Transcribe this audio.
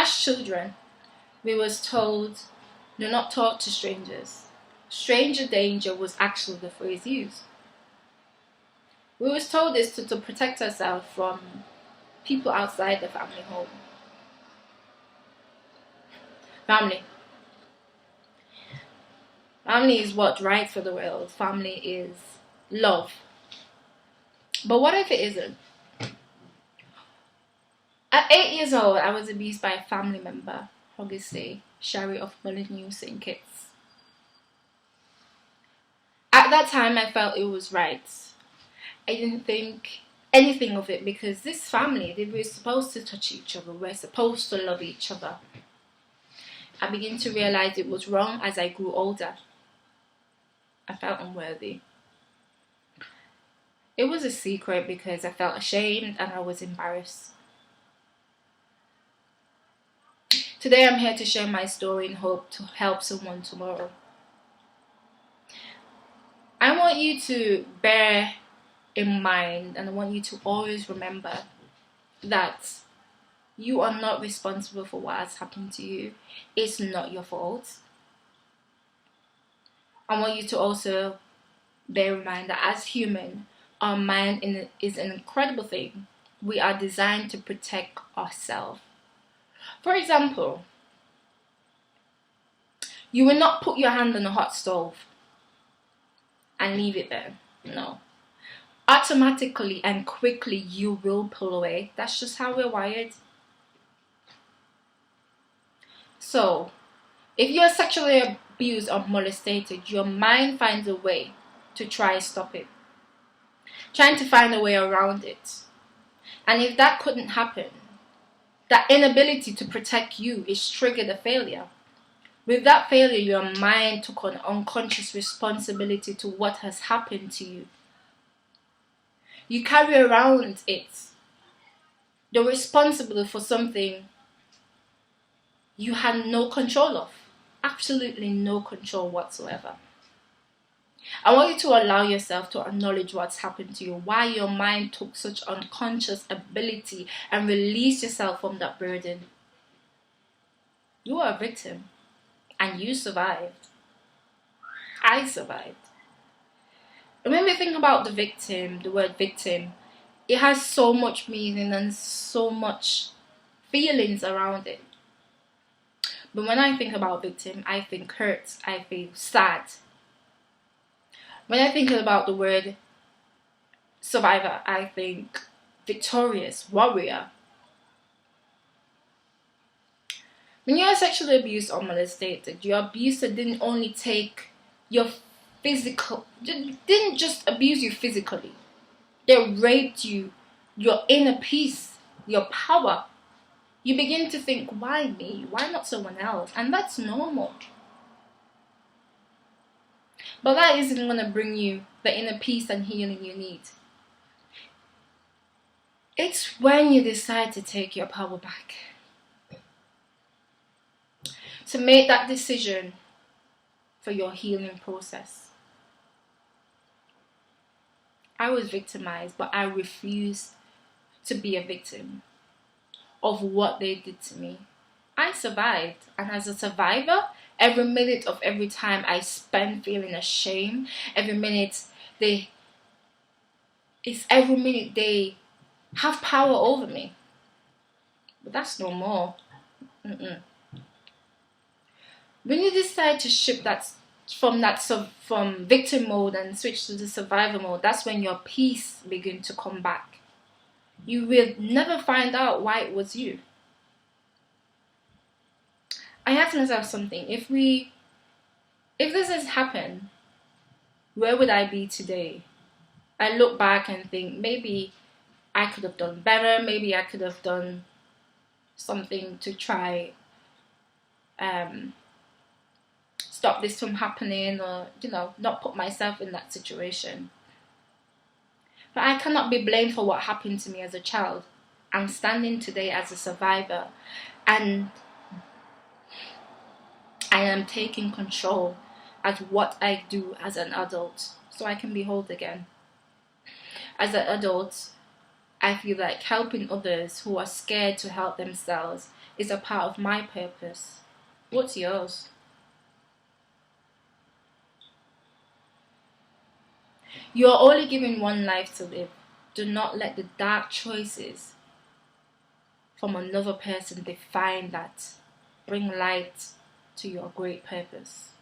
As children, we was told, do not talk to strangers. Stranger danger was actually the phrase used. We was told this to protect ourselves from people outside the family home. Family. Family is what's right for the world. Family is love. But what if it isn't? At 8 years old, I was abused by a family member, Auguste Shari of Molyneux St. Kitts. At that time, I felt it was right. I didn't think anything of it because this family, they were supposed to touch each other. We're supposed to love each other. I began to realize it was wrong as I grew older. I felt unworthy. It was a secret because I felt ashamed and I was embarrassed. Today I'm here to share my story in hope to help someone tomorrow. I want you to bear in mind and I want you to always remember that you are not responsible for what has happened to you. It's not your fault. I want you to also bear in mind that as human, our mind is an incredible thing. We are designed to protect ourselves. For example, you will not put your hand on a hot stove and leave it there. No. Automatically and quickly you will pull away. That's just how we're wired. So, if you're sexually abused or molested, your mind finds a way to try to stop it. Trying to find a way around it. And if that couldn't happen, that inability to protect you is triggered a failure. With that failure, your mind took on unconscious responsibility to what has happened to you. You carry around it. You're responsible for something you had no control of. Absolutely no control whatsoever. I want you to allow yourself to acknowledge what's happened to you, why your mind took such unconscious ability and release yourself from that burden. You are a victim and you survived. I survived. And when we think about the victim, the word victim, it has so much meaning and so much feelings around it. But when I think about victim, I think hurt, I feel sad. When I think about the word survivor, I think victorious, warrior. When you are sexually abused or molested, your abuser didn't only take your physical, didn't just abuse you physically. They raped you, your inner peace, your power. You begin to think, why me? Why not someone else? And that's normal. But that isn't going to bring you the inner peace and healing you need. It's when you decide to take your power back. To make that decision for your healing process. I was victimized, but I refused to be a victim of what they did to me. I survived, and as a survivor, every minute of every time I spend feeling ashamed, every minute they have power over me. But that's no more. When you decide to shift that from victim mode and switch to the survivor mode, that's when your peace begins to come back. You will never find out why it was you. I asked myself something. If this has happened, where would I be today? I look back and think maybe I could have done better. Maybe I could have done something to try stop this from happening, or not put myself in that situation. But I cannot be blamed for what happened to me as a child. I'm standing today as a survivor, and I am taking control at what I do as an adult, so I can be whole again. As an adult, I feel like helping others who are scared to help themselves is a part of my purpose. What's yours? You are only given one life to live. Do not let the dark choices from another person define that. Bring light to your great purpose.